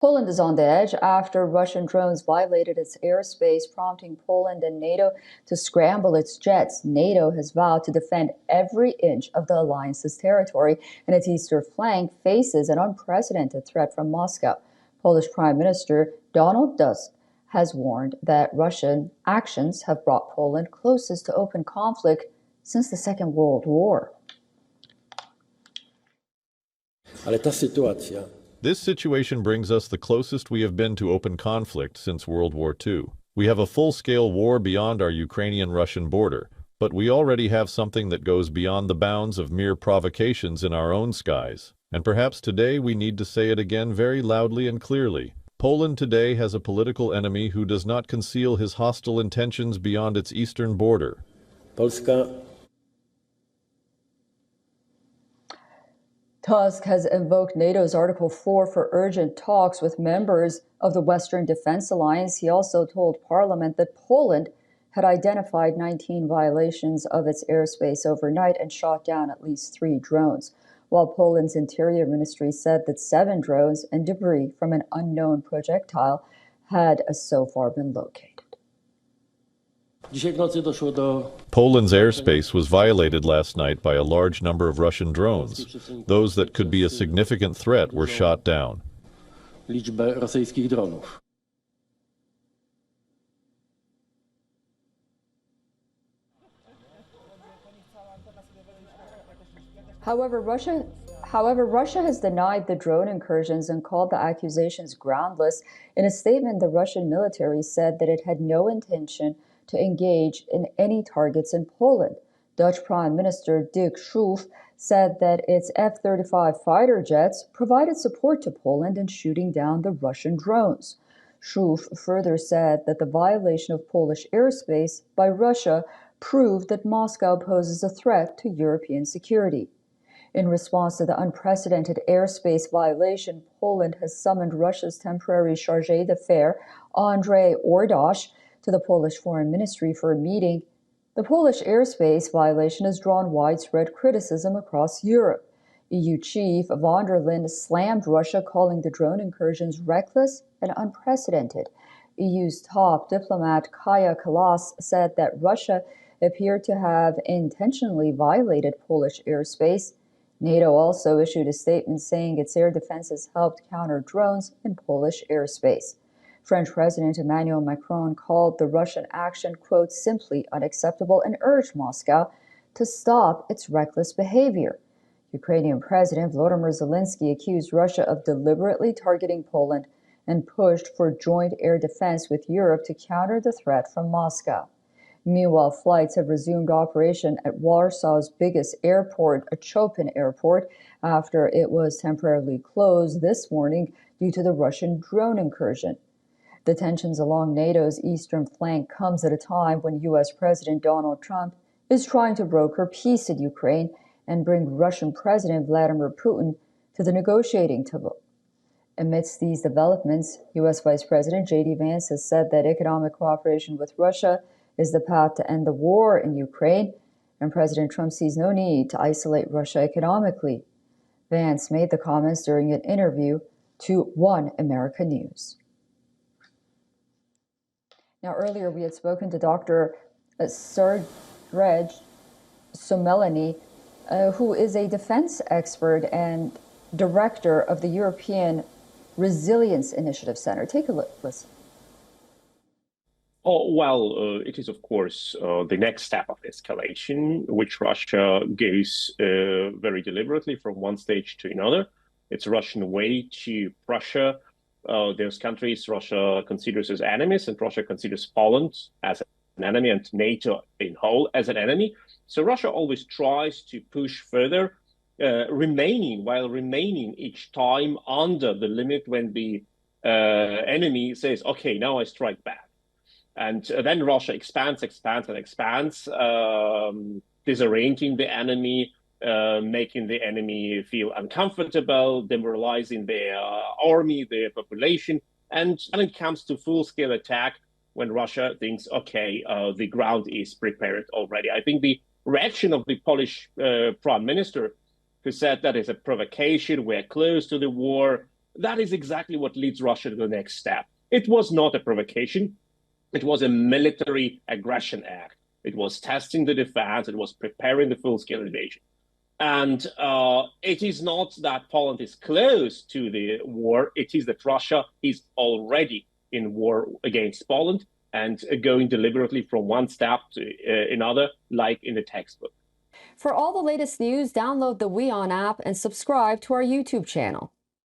Poland is on the edge after Russian drones violated its airspace, prompting Poland and NATO to scramble its jets. NATO has vowed to defend every inch of the alliance's territory, and its eastern flank faces an unprecedented threat from Moscow. Polish Prime Minister Donald Tusk has warned that Russian actions have brought Poland closest to open conflict since the Second World War. This situation brings us the closest we have been to open conflict since World War II. We have a full-scale war beyond our Ukrainian-Russian border, but we already have something that goes beyond the bounds of mere provocations in our own skies. And perhaps today we need to say it again very loudly and clearly. Poland today has a political enemy who does not conceal his hostile intentions beyond its eastern border. Tusk has invoked NATO's Article 4 for urgent talks with members of the Western Defense Alliance. He also told Parliament that Poland had identified 19 violations of its airspace overnight and shot down at least 3 drones, while Poland's Interior Ministry said that 7 drones and debris from an unknown projectile had so far been located. Poland's airspace was violated last night by a large number of Russian drones. Those that could be a significant threat were shot down. However, Russia has denied the drone incursions and called the accusations groundless. In a statement, the Russian military said that it had no intention to engage in any targets in Poland. Dutch Prime Minister Dick Schoof said that its F-35 fighter jets provided support to Poland in shooting down the Russian drones. Schoof further said that the violation of Polish airspace by Russia proved that Moscow poses a threat to European security. In response to the unprecedented airspace violation, Poland has summoned Russia's temporary chargé d'affaires, Andrzej Ordosh, to the Polish Foreign Ministry for a meeting. The Polish airspace violation has drawn widespread criticism across Europe. EU Chief von der Leyen slammed Russia, calling the drone incursions reckless and unprecedented. EU's top diplomat Kaja Kallas said that Russia appeared to have intentionally violated Polish airspace. NATO also issued a statement saying its air defenses helped counter drones in Polish airspace. French President Emmanuel Macron called the Russian action, quote, simply unacceptable and urged Moscow to stop its reckless behavior. Ukrainian President Volodymyr Zelensky accused Russia of deliberately targeting Poland and pushed for joint air defense with Europe to counter the threat from Moscow. Meanwhile, flights have resumed operation at Warsaw's biggest airport, Chopin Airport, after it was temporarily closed this morning due to the Russian drone incursion. The tensions along NATO's eastern flank comes at a time when U.S. President Donald Trump is trying to broker peace in Ukraine and bring Russian President Vladimir Putin to the negotiating table. Amidst these developments, U.S. Vice President J.D. Vance has said that economic cooperation with Russia is the path to end the war in Ukraine, and President Trump sees no need to isolate Russia economically. Vance made the comments during an interview to One America News. Now, earlier we had spoken to Dr. Sergej Somelany, who is a defense expert and director of the European Resilience Initiative Center. Take a listen. Oh, well, it is, of course, the next step of escalation, which Russia goes very deliberately from one stage to another. It's a Russian way to pressure those countries Russia considers as enemies, and Russia considers Poland as an enemy and NATO in whole as an enemy. So Russia always tries to push further, remaining each time under the limit when the enemy says, okay, now I strike back. And then Russia expands, disorienting the enemy, making the enemy feel uncomfortable, demoralizing their army, their population. And then it comes to full-scale attack when Russia thinks, okay, the ground is prepared already. I think the reaction of the Polish prime minister, who said that is a provocation, we're close to the war, that is exactly what leads Russia to the next step. It was not a provocation. It was a military aggression act. It was testing the defense. It was preparing the full-scale invasion. And it is not that Poland is close to the war. It is that Russia is already in war against Poland and going deliberately from one step to another, like in the textbook. For all the latest news, download the WION app and subscribe to our YouTube channel.